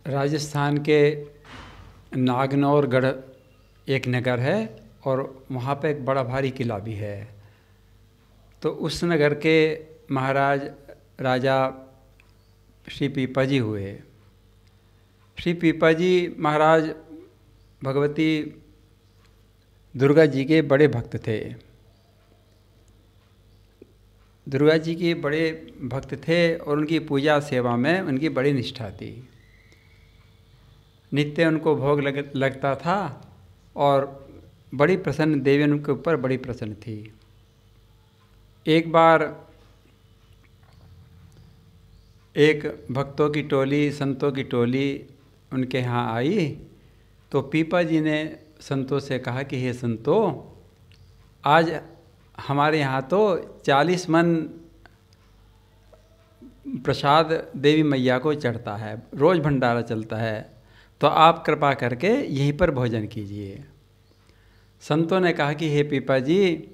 राजस्थान के नागनौरगढ़ एक नगर है और वहाँ पे एक बड़ा भारी किला भी है। तो उस नगर के महाराज राजा श्री पीपाजी हुए। श्री पीपाजी महाराज भगवती दुर्गा जी के बड़े भक्त थे। दुर्गा जी के बड़े भक्त थे और उनकी पूजा सेवा में उनकी बड़ी निष्ठा थी। नित्य उनको भोग लगता था और बड़ी प्रसन्न देवी उनके ऊपर बड़ी प्रसन्न थी। एक बार एक भक्तों की टोली, संतों की टोली उनके यहाँ आई तो पीपा जी ने संतों से कहा कि हे संतों, आज हमारे यहाँ तो 40 मन प्रसाद देवी मैया को चढ़ता है, रोज़ भंडारा चलता है, तो आप कृपा करके यहीं पर भोजन कीजिए। संतों ने कहा कि हे पीपा जी,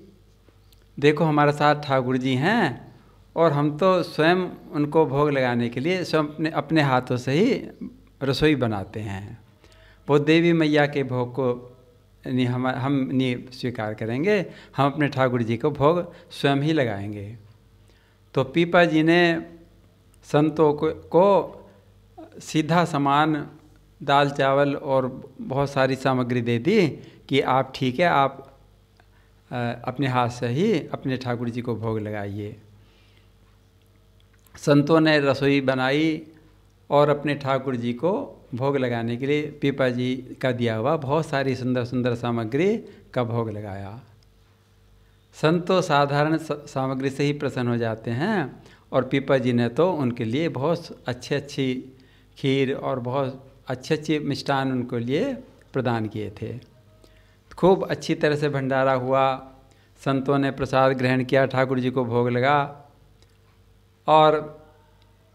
देखो हमारे साथ ठाकुर जी हैं और हम तो स्वयं उनको भोग लगाने के लिए स्वयं अपने हाथों से ही रसोई बनाते हैं। वो देवी मैया के भोग को हम नहीं स्वीकार करेंगे, हम अपने ठाकुर जी को भोग स्वयं ही लगाएंगे। तो पीपा जी ने संतों को सीधा सामान, दाल चावल और बहुत सारी सामग्री दे दी कि आप ठीक है, आप अपने हाथ से ही अपने ठाकुर जी को भोग लगाइए। संतों ने रसोई बनाई और अपने ठाकुर जी को भोग लगाने के लिए पीपा जी का दिया हुआ बहुत सारी सुंदर सुंदर सामग्री का भोग लगाया। संत तो साधारण सामग्री से ही प्रसन्न हो जाते हैं और पीपा जी ने तो उनके लिए बहुत अच्छी खीर और बहुत अच्छे मिष्ठान उनके लिए प्रदान किए थे। खूब अच्छी तरह से भंडारा हुआ। संतों ने प्रसाद ग्रहण किया, ठाकुर जी को भोग लगा और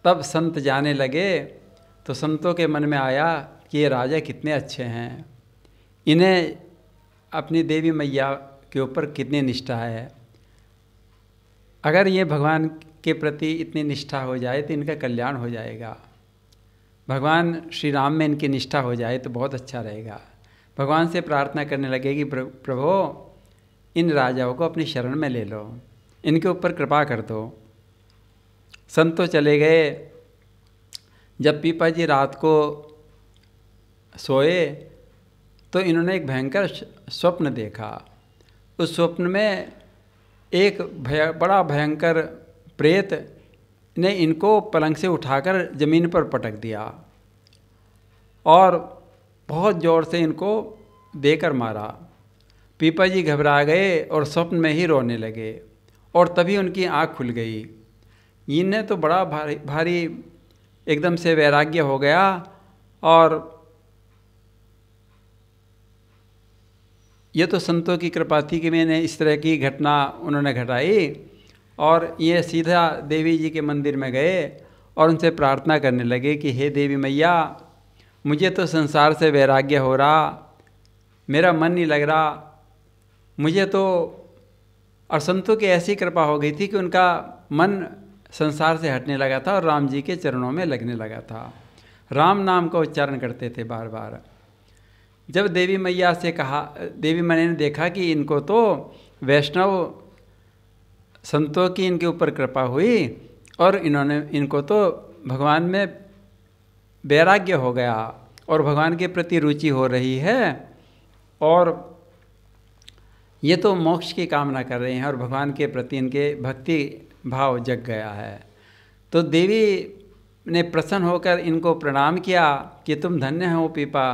तब संत जाने लगे तो संतों के मन में आया कि ये राजा कितने अच्छे हैं, इन्हें अपनी देवी मैया के ऊपर कितनी निष्ठा है। अगर ये भगवान के प्रति इतनी निष्ठा हो जाए तो इनका कल्याण हो जाएगा। भगवान श्री राम में इनकी निष्ठा हो जाए तो बहुत अच्छा रहेगा। भगवान से प्रार्थना करने लगे कि प्रभु, इन राजाओं को अपनी शरण में ले लो, इनके ऊपर कृपा कर दो। संत चले गए। जब पीपा जी रात को सोए तो इन्होंने एक भयंकर स्वप्न देखा। उस स्वप्न में एक बड़ा भयंकर प्रेत ने इनको पलंग से उठाकर ज़मीन पर पटक दिया और बहुत ज़ोर से इनको देकर मारा। पीपा जी घबरा गए और स्वप्न में ही रोने लगे और तभी उनकी आँख खुल गई। इन्हें तो बड़ा भारी एकदम से वैराग्य हो गया और ये तो संतों की कृपा थी कि मैंने इस तरह की घटना उन्होंने घटाई। और ये सीधा देवी जी के मंदिर में गए और उनसे प्रार्थना करने लगे कि हे देवी मैया, मुझे तो संसार से वैराग्य हो रहा, मेरा मन नहीं लग रहा, मुझे तो। और संतों की ऐसी कृपा हो गई थी कि उनका मन संसार से हटने लगा था और राम जी के चरणों में लगने लगा था। राम नाम का उच्चारण करते थे बार बार। जब देवी मैया से कहा, देवी मैया ने देखा कि इनको तो वैष्णव संतों की इनके ऊपर कृपा हुई और इनको तो भगवान में वैराग्य हो गया और भगवान के प्रति रुचि हो रही है और ये तो मोक्ष की कामना कर रहे हैं और भगवान के प्रति इनके भक्ति भाव जग गया है। तो देवी ने प्रसन्न होकर इनको प्रणाम किया कि तुम धन्य हो पीपा।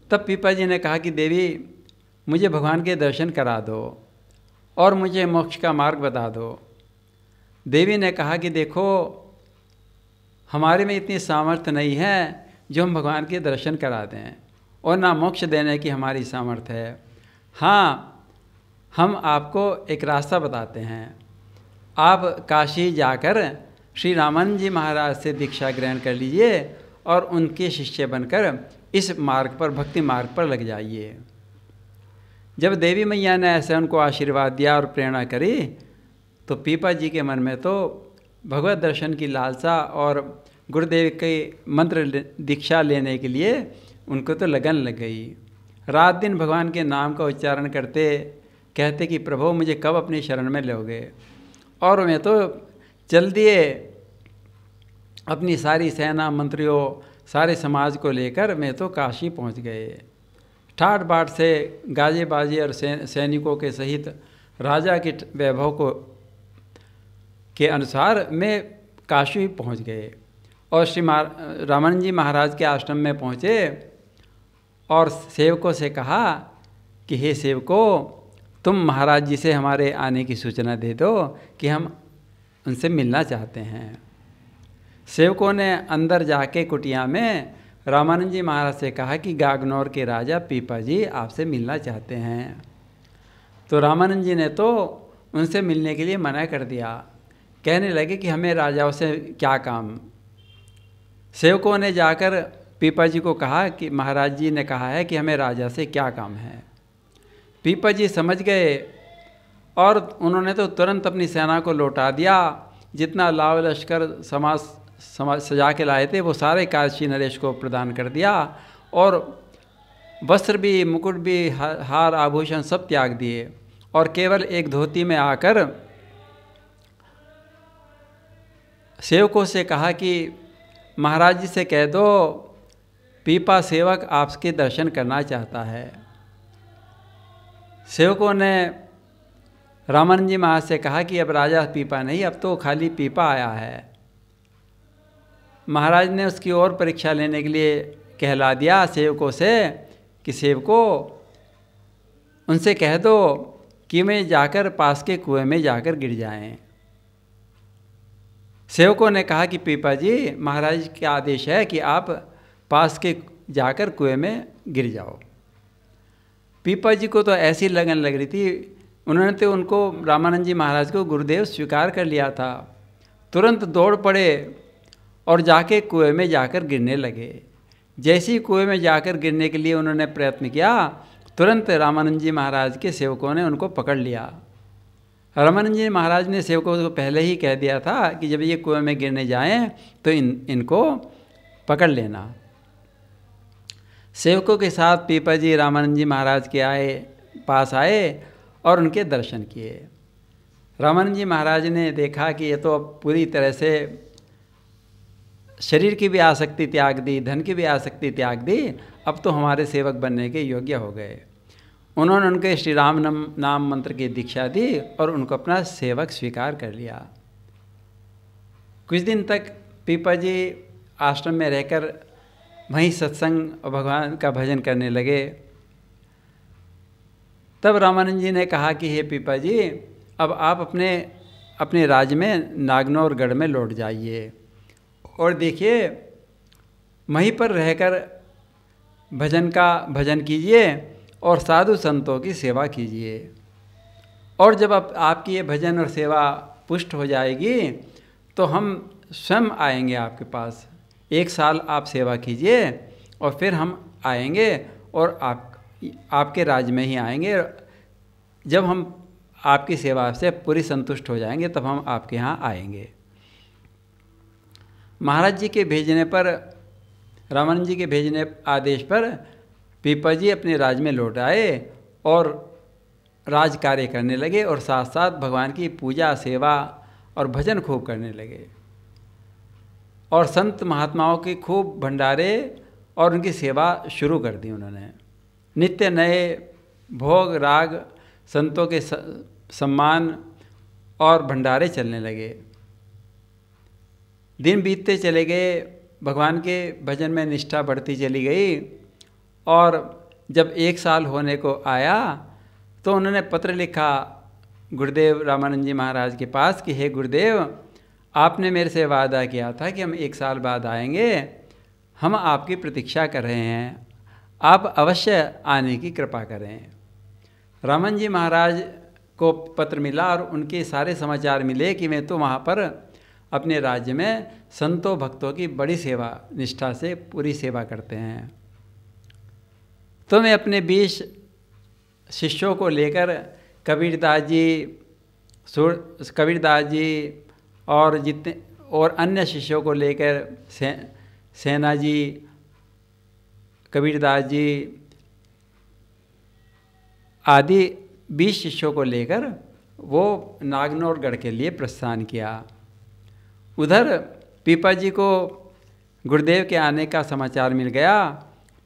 तब पीपा जी ने कहा कि देवी, मुझे भगवान के दर्शन करा दो और मुझे मोक्ष का मार्ग बता दो। देवी ने कहा कि देखो, हमारे में इतनी सामर्थ्य नहीं है जो हम भगवान के दर्शन करा दें और ना मोक्ष देने की हमारी सामर्थ्य है। हाँ, हम आपको एक रास्ता बताते हैं। आप काशी जाकर श्री रामानंद जी महाराज से दीक्षा ग्रहण कर लीजिए और उनके शिष्य बनकर इस मार्ग पर, भक्ति मार्ग पर लग जाइए। जब देवी मैया ने ऐसे उनको आशीर्वाद दिया और प्रेरणा करी तो पीपा जी के मन में तो भगवत दर्शन की लालसा और गुरुदेव के मंत्र दीक्षा लेने के लिए उनको तो लगन लग गई। रात दिन भगवान के नाम का उच्चारण करते, कहते कि प्रभु मुझे कब अपनी शरण में लोगे। और मैं तो चल दिए अपनी सारी सेना मंत्रियों सारे समाज को लेकर मैं तो काशी पहुंच गए। ठाट बाट से गाजे बाजे और सैनिकों के सहित राजा के वैभव को के अनुसार मैं काशी पहुंच गए और श्री रामानंद जी महाराज के आश्रम में पहुँचे और सेवकों से कहा कि हे सेवकों, तुम महाराज जी से हमारे आने की सूचना दे दो कि हम उनसे मिलना चाहते हैं। सेवकों ने अंदर जाके कुटिया में रामानंद जी महाराज से कहा कि गागनौर के राजा पीपा जी आपसे मिलना चाहते हैं। तो रामानंद जी ने तो उनसे मिलने के लिए मना कर दिया, कहने लगे कि हमें राजाओं से क्या काम। सेवकों ने जाकर पीपा जी को कहा कि महाराज जी ने कहा है कि हमें राजा से क्या काम है। पीपा जी समझ गए और उन्होंने तो तुरंत अपनी सेना को लौटा दिया। जितना लाव लश्कर समाज सजा के लाए थे वो सारे काशी नरेश को प्रदान कर दिया और वस्त्र भी, मुकुट भी, हार आभूषण सब त्याग दिए और केवल एक धोती में आकर सेवकों से कहा कि महाराज जी से कह दो पीपा सेवक आपके दर्शन करना चाहता है। सेवकों ने रामानंद जी महाराज से कहा कि अब राजा पीपा नहीं, अब तो खाली पीपा आया है। महाराज ने उसकी और परीक्षा लेने के लिए कहला दिया सेवकों से कि सेवकों उनसे कह दो कि मैं जाकर पास के कुएं में जाकर गिर जाएं। सेवकों ने कहा कि पीपा जी महाराज का आदेश है कि आप पास के जाकर कुएं में गिर जाओ। पीपा जी को तो ऐसी लगन लग रही थी, उन्होंने तो उनको रामानंद जी महाराज को गुरुदेव स्वीकार कर लिया था। तुरंत दौड़ पड़े और जाके कुएं में जाकर गिरने लगे। जैसे ही कुएं में जाकर गिरने के लिए उन्होंने प्रयत्न किया, तुरंत रामानंद जी महाराज के सेवकों ने उनको पकड़ लिया। रामानंद जी महाराज ने सेवकों को पहले ही कह दिया था कि जब ये कुएं में गिरने जाएं तो इनको पकड़ लेना। सेवकों के साथ पीपा जी रामानंद जी महाराज के पास आए और उनके दर्शन किए। रामानंद जी महाराज ने देखा कि ये तो अब पूरी तरह से शरीर की भी आसक्ति त्याग दी, धन की भी आसक्ति त्याग दी, अब तो हमारे सेवक बनने के योग्य हो गए। उन्होंने उनके श्री राम नाम मंत्र की दीक्षा दी और उनको अपना सेवक स्वीकार कर लिया। कुछ दिन तक पीपा जी आश्रम में रहकर वहीं सत्संग और भगवान का भजन करने लगे। तब रामानंद जी ने कहा कि हे पीपा जी, अब आप अपने राज्य में नागनौरगढ़ में लौट जाइए और देखिए वहीं पर रहकर भजन कीजिए और साधु संतों की सेवा कीजिए। और जब आपकी ये भजन और सेवा पुष्ट हो जाएगी तो हम स्वयं आएंगे आपके पास। 1 साल आप सेवा कीजिए और फिर हम आएंगे और आपके राज्य में ही आएंगे। जब हम आपकी सेवा से पूरी संतुष्ट हो जाएंगे तब हम आपके यहाँ आएंगे। महाराज जी के भेजने पर, रामानंद जी के भेजने आदेश पर पीपा जी अपने राज्य में लौट आए और राज कार्य करने लगे और साथ साथ भगवान की पूजा सेवा और भजन खूब करने लगे और संत महात्माओं के खूब भंडारे और उनकी सेवा शुरू कर दी उन्होंने। नित्य नए भोग राग संतों के सम्मान और भंडारे चलने लगे। दिन बीतते चले गए, भगवान के भजन में निष्ठा बढ़ती चली गई और जब 1 साल होने को आया तो उन्होंने पत्र लिखा गुरुदेव रामानंद जी महाराज के पास कि हे गुरुदेव, आपने मेरे से वादा किया था कि हम 1 साल बाद आएंगे, हम आपकी प्रतीक्षा कर रहे हैं, आप अवश्य आने की कृपा करें। रामानंद जी महाराज को पत्र मिला और उनके सारे समाचार मिले कि मैं तो वहाँ पर अपने राज्य में संतों भक्तों की बड़ी सेवा निष्ठा से पूरी सेवा करते हैं। तो मैं अपने 20 शिष्यों को लेकर कबीरदास जी और जितने और अन्य शिष्यों को लेकर सेना जी, कबीरदास जी आदि 20 शिष्यों को लेकर वो नागनौरगढ़ के लिए प्रस्थान किया। उधर पीपा जी को गुरुदेव के आने का समाचार मिल गया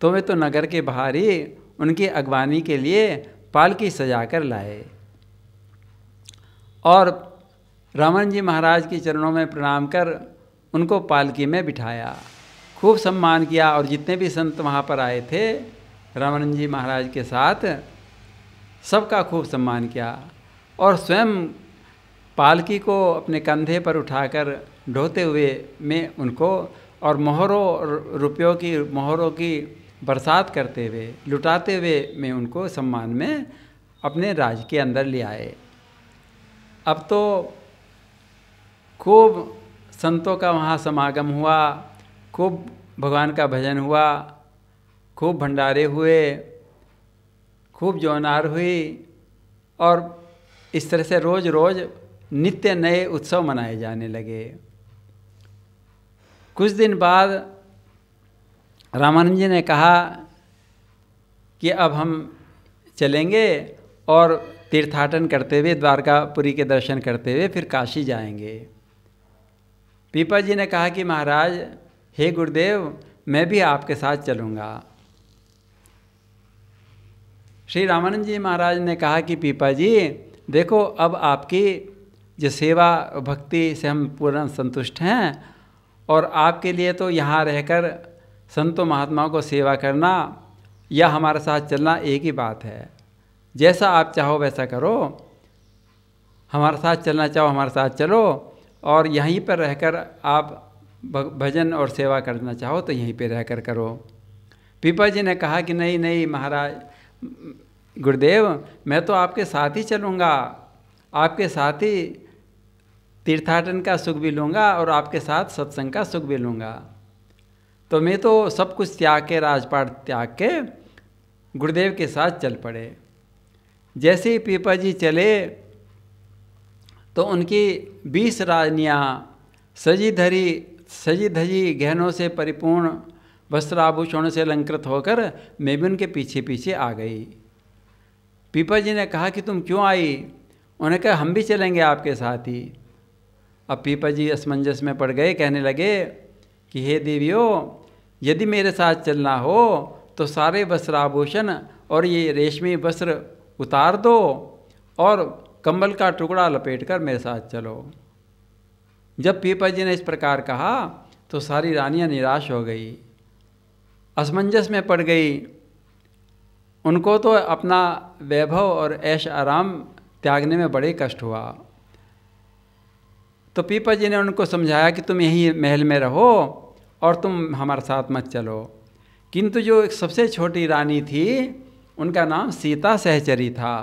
तो वे तो नगर के बाहर ही उनकी अगवानी के लिए पालकी सजा कर लाए और रामानंद जी महाराज के चरणों में प्रणाम कर उनको पालकी में बिठाया, खूब सम्मान किया। और जितने भी संत वहाँ पर आए थे रामानंद जी महाराज के साथ, सबका खूब सम्मान किया और स्वयं पालकी को अपने कंधे पर उठाकर ढोते हुए में उनको और रुपयों की मोहरों की बरसात करते हुए, लुटाते हुए में उनको सम्मान में अपने राज के अंदर ले आए। अब तो खूब संतों का वहाँ समागम हुआ, खूब भगवान का भजन हुआ, खूब भंडारे हुए, खूब जौनार हुई और इस तरह से रोज़ रोज़ नित्य नए उत्सव मनाए जाने लगे। कुछ दिन बाद रामानंद जी ने कहा कि अब हम चलेंगे और तीर्थाटन करते हुए, द्वारकापुरी के दर्शन करते हुए फिर काशी जाएंगे। पीपा जी ने कहा कि महाराज, हे गुरुदेव, मैं भी आपके साथ चलूँगा। श्री रामानंद जी महाराज ने कहा कि पीपा जी देखो, अब आपकी जो सेवा भक्ति से हम पूर्ण संतुष्ट हैं और आपके लिए तो यहाँ रहकर संतों महात्माओं को सेवा करना या हमारे साथ चलना एक ही बात है। जैसा आप चाहो वैसा करो, हमारे साथ चलना चाहो हमारे साथ चलो और यहीं पर रहकर आप भजन और सेवा करना चाहो तो यहीं पे रहकर करो। पीपा जी ने कहा कि नहीं नहीं महाराज, गुरुदेव, मैं तो आपके साथ ही चलूँगा, आपके साथ ही तीर्थाटन का सुख भी लूँगा और आपके साथ सत्संग का सुख भी लूँगा। तो मैं तो सब कुछ त्याग के, राजपाट त्याग के गुरुदेव के साथ चल पड़े। जैसे ही पीपा जी चले तो उनकी 20 रानियाँ सजी धजी गहनों से परिपूर्ण वस्त्राभूषणों से अलंकृत होकर मैं भी उनके पीछे पीछे आ गई। पीपा जी ने कहा कि तुम क्यों आई? उन्होंने कहा हम भी चलेंगे आपके साथ ही। अब पीपा जी असमंजस में पड़ गए, कहने लगे कि हे देवियों, यदि मेरे साथ चलना हो तो सारे वस्त्राभूषण और ये रेशमी वस्त्र उतार दो और कंबल का टुकड़ा लपेटकर मेरे साथ चलो। जब पीपा जी ने इस प्रकार कहा तो सारी रानियां निराश हो गई, असमंजस में पड़ गई। उनको तो अपना वैभव और ऐश आराम त्यागने में बड़े कष्ट हुआ। तो पीपा जी ने उनको समझाया कि तुम यहीं महल में रहो और तुम हमारे साथ मत चलो। किंतु जो एक सबसे छोटी रानी थी, उनका नाम सीता सहचरी था।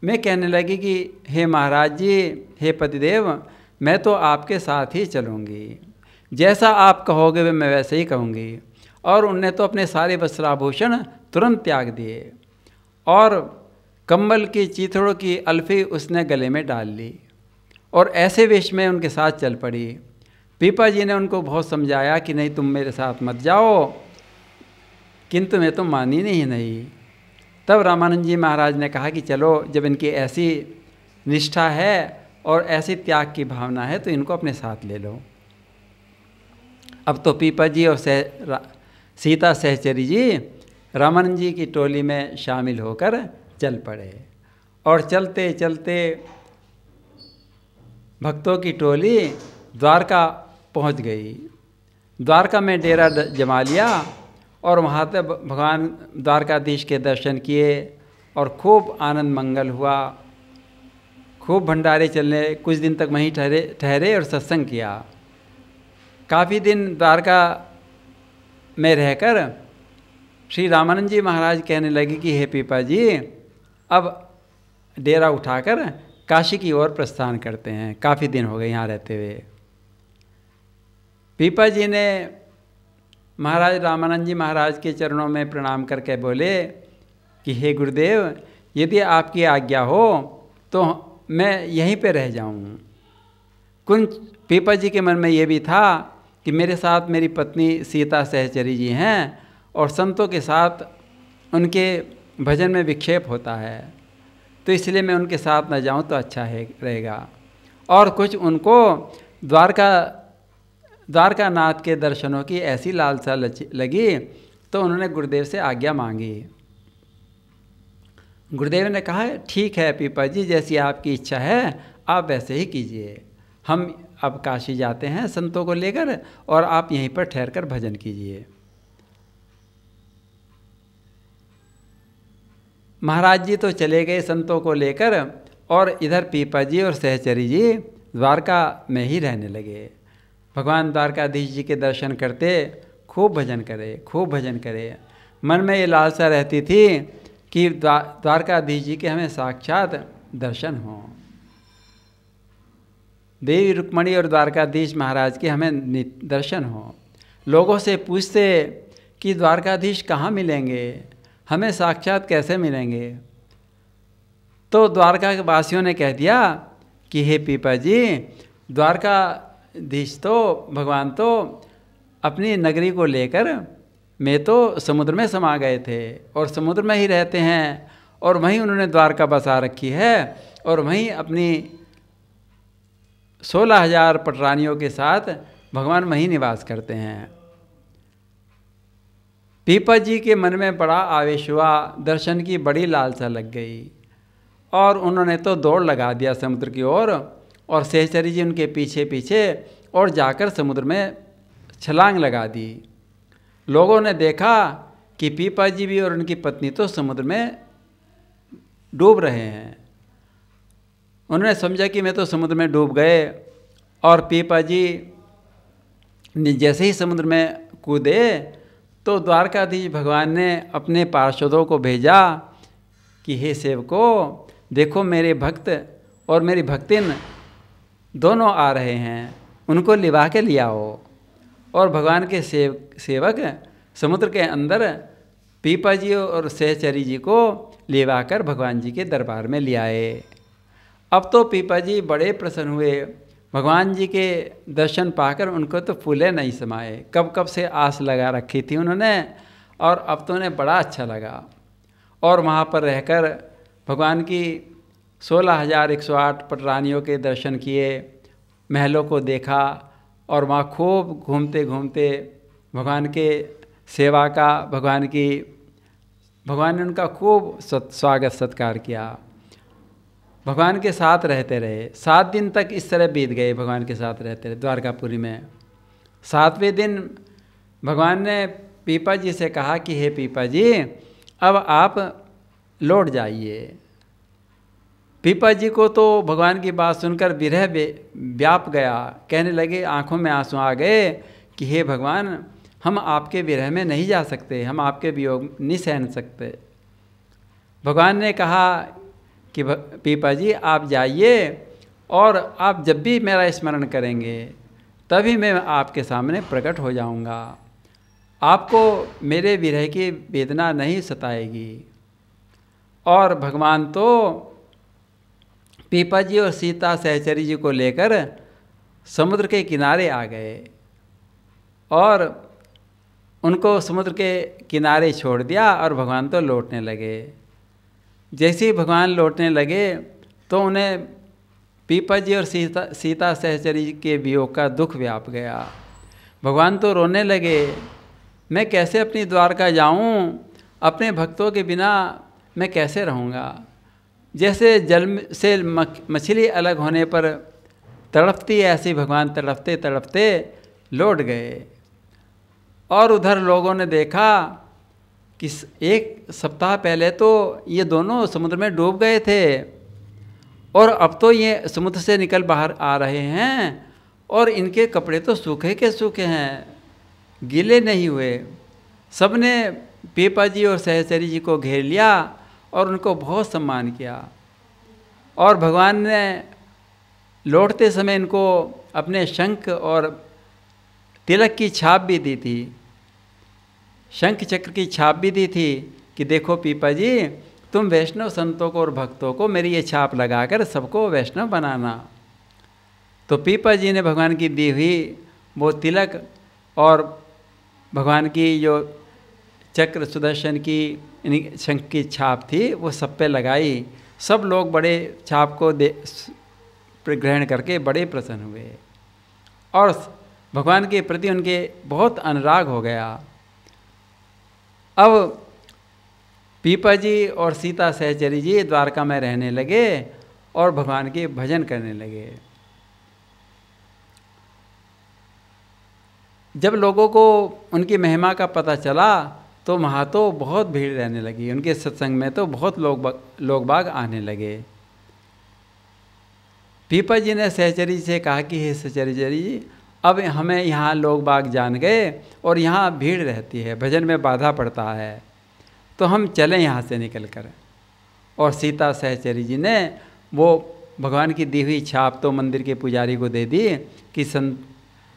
मैं कहने लगी कि हे महाराज जी, हे पतिदेव, मैं तो आपके साथ ही चलूँगी, जैसा आप कहोगे मैं वैसे ही कहूँगी। और उनने तो अपने सारे वस्त्राभूषण तुरंत त्याग दिए और कंबल की चीथड़ों की अल्फी उसने गले में डाल ली और ऐसे वेश में उनके साथ चल पड़ी। पीपा जी ने उनको बहुत समझाया कि नहीं, तुम मेरे साथ मत जाओ, किंतु मैं तो मानी नहीं। तब रामानंद जी महाराज ने कहा कि चलो, जब इनकी ऐसी निष्ठा है और ऐसी त्याग की भावना है तो इनको अपने साथ ले लो। अब तो पीपा जी और सीता सहचरी जी रामानंद जी की टोली में शामिल होकर चल पड़े और चलते चलते भक्तों की टोली द्वारका पहुंच गई। द्वारका में डेरा जमा लिया और वहाँ तक भगवान द्वारकाधीश के दर्शन किए और खूब आनंद मंगल हुआ, खूब भंडारे चलने। कुछ दिन तक वहीं ठहरे और सत्संग किया। काफ़ी दिन द्वारका में रहकर श्री रामानंद जी महाराज कहने लगे कि हे पीपा जी, अब डेरा उठाकर काशी की ओर प्रस्थान करते हैं, काफ़ी दिन हो गए यहाँ रहते हुए। पीपा जी ने महाराज रामानंद जी महाराज के चरणों में प्रणाम करके बोले कि हे गुरुदेव, यदि आपकी आज्ञा हो तो मैं यहीं पे रह जाऊँ। कुंज पीपा जी के मन में ये भी था कि मेरे साथ मेरी पत्नी सीता सहचरी जी हैं और संतों के साथ उनके भजन में विक्षेप होता है, तो इसलिए मैं उनके साथ न जाऊं तो अच्छा है रहेगा। और कुछ उनको द्वारका नाथ के दर्शनों की ऐसी लालसा लगी, तो उन्होंने गुरुदेव से आज्ञा मांगी। गुरुदेव ने कहा ठीक है पीपा जी, जैसी आपकी इच्छा है आप वैसे ही कीजिए, हम अब काशी जाते हैं संतों को लेकर और आप यहीं पर ठहरकर भजन कीजिए। महाराज जी तो चले गए संतों को लेकर, और इधर पीपा जी और सहचरी जी द्वारका में ही रहने लगे। भगवान द्वारकाधीश जी के दर्शन करते, खूब भजन करे। मन में ये लालसा रहती थी कि द्वारकाधीश जी के हमें साक्षात दर्शन हों, देवी रुक्मणी और द्वारकाधीश महाराज के हमें दर्शन हों। लोगों से पूछते कि द्वारकाधीश कहाँ मिलेंगे, हमें साक्षात कैसे मिलेंगे, तो द्वारका के वासियों ने कह दिया कि हे पीपा जी, द्वारकाधीश तो भगवान तो अपनी नगरी को लेकर मैं तो समुद्र में समा गए थे और समुद्र में ही रहते हैं, और वहीं उन्होंने द्वारका बसा रखी है और वहीं अपनी 16,000 पटरानियों के साथ भगवान वहीं निवास करते हैं। पीपा जी के मन में बड़ा आवेश हुआ, दर्शन की बड़ी लालसा लग गई, और उन्होंने तो दौड़ लगा दिया समुद्र की ओर, और सहचरी जी उनके पीछे पीछे और जाकर समुद्र में छलांग लगा दी। लोगों ने देखा कि पीपा जी भी और उनकी पत्नी तो समुद्र में डूब रहे हैं। उन्होंने समझा कि मैं तो समुद्र में डूब गए, और पीपा जी जैसे ही समुद्र में कूदे तो द्वारकाधीश भगवान ने अपने पार्षदों को भेजा कि हे सेवकों, देखो मेरे भक्त और मेरी भक्तिन दोनों आ रहे हैं, उनको लिवा के ले आओ। और भगवान के सेवक समुद्र के अंदर पीपा जी और सहचरी जी को लिवाकर भगवान जी के दरबार में ले आए। अब तो पीपा जी बड़े प्रसन्न हुए, भगवान जी के दर्शन पाकर उनको तो फूले नहीं समाए, कब कब से आस लगा रखी थी उन्होंने, और अब तो उन्हें बड़ा अच्छा लगा। और वहाँ पर रहकर भगवान की 16,108 पटरानियों के दर्शन किए, महलों को देखा, और वहाँ खूब घूमते घूमते भगवान के सेवा का भगवान ने उनका खूब स्वागत सत्कार किया। भगवान के साथ रहते रहे, 7 दिन तक इस तरह बीत गए, भगवान के साथ रहते रहे द्वारकापुरी में। 7वें दिन भगवान ने पीपा जी से कहा कि हे पीपा जी, अब आप लौट जाइए। पीपा जी को तो भगवान की बात सुनकर विरह व्याप गया, कहने लगे, आंखों में आंसू आ गए कि हे भगवान, हम आपके विरह में नहीं जा सकते, हम आपके वियोग नहीं सहन सकते। भगवान ने कहा कि पीपा जी आप जाइए, और आप जब भी मेरा स्मरण करेंगे तभी मैं आपके सामने प्रकट हो जाऊंगा, आपको मेरे विरह की वेदना नहीं सताएगी। और भगवान तो पीपा जी और सीता सहचरी जी को लेकर समुद्र के किनारे आ गए, और उनको समुद्र के किनारे छोड़ दिया, और भगवान तो लौटने लगे। जैसे ही भगवान लौटने लगे तो उन्हें पीपा जी और सीता सहचरी के वियोग का दुख व्याप गया। भगवान तो रोने लगे, मैं कैसे अपनी द्वारका जाऊं, अपने भक्तों के बिना मैं कैसे रहूँगा। जैसे जल से मछली अलग होने पर तड़पती, ऐसे भगवान तड़पते तड़पते लौट गए। और उधर लोगों ने देखा कि 1 सप्ताह पहले तो ये दोनों समुद्र में डूब गए थे, और अब तो ये समुद्र से निकल बाहर आ रहे हैं, और इनके कपड़े तो सूखे के सूखे हैं, गीले नहीं हुए। सबने पीपा जी और सहचरी जी को घेर लिया और उनको बहुत सम्मान किया। और भगवान ने लौटते समय इनको अपने शंख और तिलक की छाप भी दी थी, शंख चक्र की छाप भी दी थी कि देखो पीपा जी, तुम वैष्णव संतों को और भक्तों को मेरी ये छाप लगाकर सबको वैष्णव बनाना। तो पीपा जी ने भगवान की दी हुई वो तिलक और भगवान की जो चक्र सुदर्शन की शंख की छाप थी वो सब पे लगाई। सब लोग बड़े छाप को ग्रहण करके बड़े प्रसन्न हुए और भगवान के प्रति उनके बहुत अनुराग हो गया। अब पीपा जी और सीता सहचरी जी द्वारका में रहने लगे और भगवान के भजन करने लगे। जब लोगों को उनकी महिमा का पता चला तो वहाँ तो बहुत भीड़ रहने लगी। उनके सत्संग में तो बहुत लोग बाग आने लगे। पीपा जी ने सहचरी से कहा कि हे सहचरी जी, अब हमें यहाँ लोग बाग जान गए और यहाँ भीड़ रहती है, भजन में बाधा पड़ता है, तो हम चलें यहाँ से निकल कर। और सीता सहचरी जी ने वो भगवान की दी हुई छाप तो मंदिर के पुजारी को दे दी कि संत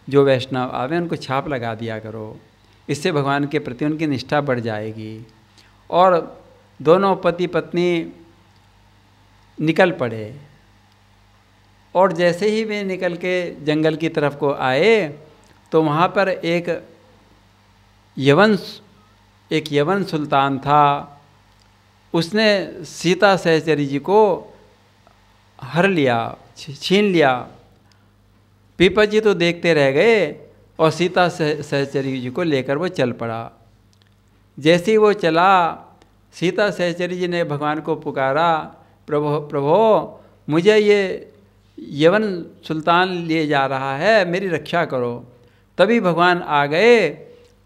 जो वैष्णव आवे उनको छाप लगा दिया करो, इससे भगवान के प्रति उनकी निष्ठा बढ़ जाएगी। और दोनों पति पत्नी निकल पड़े और जैसे ही वे निकल के जंगल की तरफ को आए तो वहाँ पर एक यवन सुल्तान था। उसने सीता सहचरी जी को हर लिया, छीन लिया। पीपा जी तो देखते रह गए और सीता सहचरी जी को लेकर वो चल पड़ा। जैसे ही वो चला, सीता सहचरी जी ने भगवान को पुकारा, प्रभो मुझे ये यवन सुल्तान लिए जा रहा है, मेरी रक्षा करो। तभी भगवान आ गए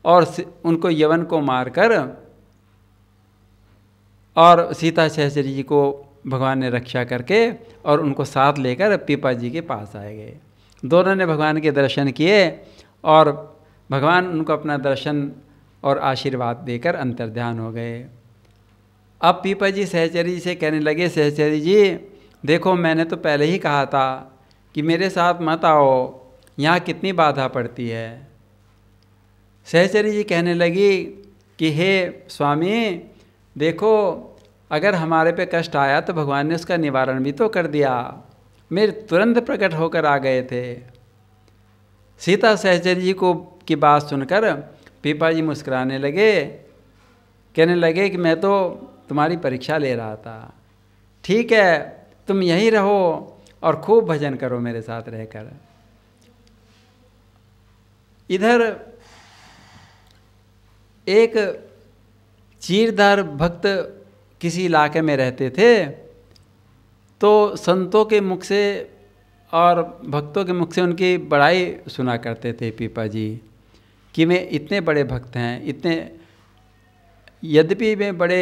और उनको यवन को मारकर और सीता सहचरी जी को भगवान ने रक्षा करके और उनको साथ लेकर पीपा जी के पास आए गए। दोनों ने भगवान के दर्शन किए और भगवान उनको अपना दर्शन और आशीर्वाद देकर अंतर्ध्यान हो गए। अब पीपा जी सहचरी से कहने लगे, सहचरी जी देखो, मैंने तो पहले ही कहा था कि मेरे साथ मत आओ, यहाँ कितनी बाधा पड़ती है। सहचरी जी कहने लगी कि हे स्वामी देखो, अगर हमारे पे कष्ट आया तो भगवान ने उसका निवारण भी तो कर दिया, मेरे तुरंत प्रकट होकर आ गए थे। सीता सहचरी जी को की बात सुनकर पीपा जी मुस्कुराने लगे, कहने लगे कि मैं तो तुम्हारी परीक्षा ले रहा था। ठीक है, तुम यहीं रहो और खूब भजन करो मेरे साथ रहकर। इधर एक चीरधार भक्त किसी इलाके में रहते थे, तो संतों के मुख से और भक्तों के मुख से उनकी बड़ाई सुना करते थे पीपा जी कि वे इतने बड़े भक्त हैं, इतने, यद्यपि वे बड़े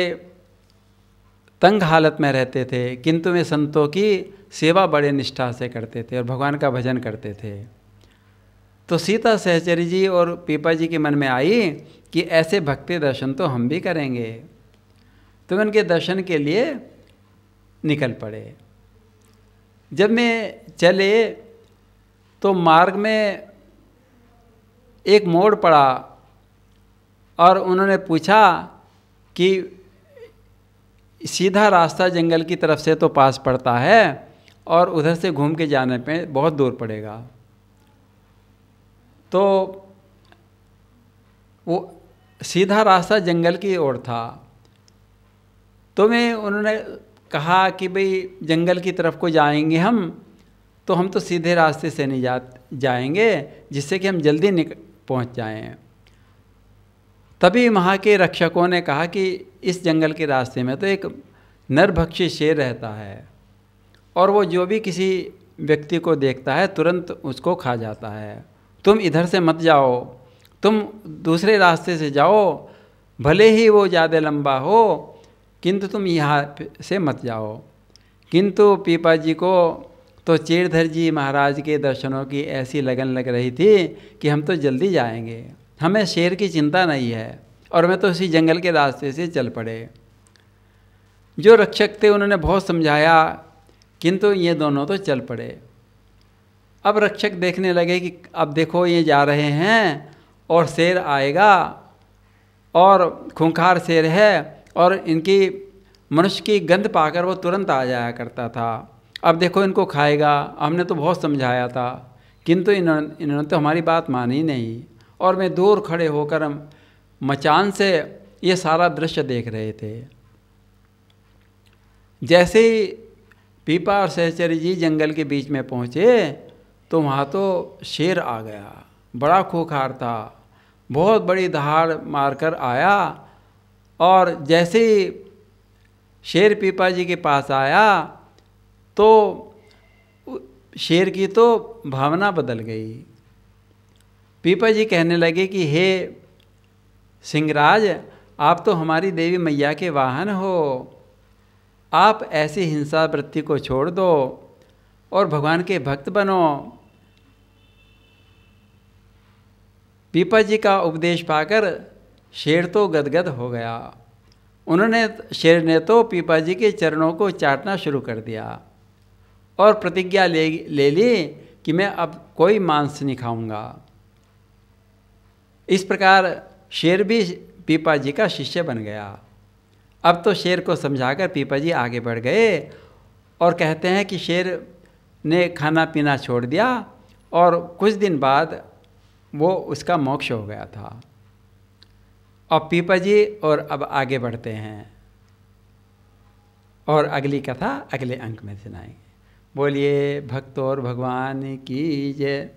तंग हालत में रहते थे किंतु वे संतों की सेवा बड़े निष्ठा से करते थे और भगवान का भजन करते थे। तो सीता सहचरी जी और पीपा जी के मन में आई कि ऐसे भक्ति दर्शन तो हम भी करेंगे। तो वे उनके दर्शन के लिए निकल पड़े। जब मैं चले तो मार्ग में एक मोड़ पड़ा और उन्होंने पूछा कि सीधा रास्ता जंगल की तरफ से तो पास पड़ता है और उधर से घूम के जाने पे बहुत दूर पड़ेगा। तो वो सीधा रास्ता जंगल की ओर था। तो मैं उन्होंने कहा कि भाई जंगल की तरफ को जाएंगे हम, तो हम तो सीधे रास्ते से नहीं जाएंगे जिससे कि हम जल्दी पहुंच जाएं। तभी वहाँ के रक्षकों ने कहा कि इस जंगल के रास्ते में तो एक नरभक्षी शेर रहता है और वो जो भी किसी व्यक्ति को देखता है तुरंत उसको खा जाता है। तुम इधर से मत जाओ, तुम दूसरे रास्ते से जाओ, भले ही वो ज़्यादा लंबा हो किंतु तुम यहाँ से मत जाओ। किंतु पीपा जी को तो चीरधर जी महाराज के दर्शनों की ऐसी लगन लग रही थी कि हम तो जल्दी जाएंगे, हमें शेर की चिंता नहीं है, और मैं तो उसी जंगल के रास्ते से चल पड़े। जो रक्षक थे उन्होंने बहुत समझाया किंतु ये दोनों तो चल पड़े। अब रक्षक देखने लगे कि अब देखो ये जा रहे हैं और शेर आएगा और खूंखार शेर है और इनकी मनुष्य की गंध पाकर वो तुरंत आ जाया करता था अब देखो इनको खाएगा, हमने तो बहुत समझाया था, किंतु इन्होंने तो हमारी बात मानी नहीं। और मैं दूर खड़े होकर मचान से ये सारा दृश्य देख रहे थे। जैसे ही पीपा और सहचरी जी जंगल के बीच में पहुँचे तो वहाँ तो शेर आ गया, बड़ा खूंखार था, बहुत बड़ी दहाड़ मारकर आया। और जैसे ही शेर पीपा जी के पास आया तो शेर की तो भावना बदल गई। पीपा जी कहने लगे कि हे सिंहराज, आप तो हमारी देवी मैया के वाहन हो, आप ऐसी हिंसा वृत्ति को छोड़ दो और भगवान के भक्त बनो। पीपा जी का उपदेश पाकर शेर तो गदगद हो गया। शेर ने तो पीपा जी के चरणों को चाटना शुरू कर दिया और प्रतिज्ञा ले ली कि मैं अब कोई मांस नहीं खाऊंगा। इस प्रकार शेर भी पीपा जी का शिष्य बन गया। अब तो शेर को समझाकर पीपा जी आगे बढ़ गए और कहते हैं कि शेर ने खाना पीना छोड़ दिया और कुछ दिन बाद वो उसका मोक्ष हो गया था। अब पीपा जी और अब आगे बढ़ते हैं और अगली कथा अगले अंक में सुनाएंगे। बोलिए भक्त और भगवान की जय।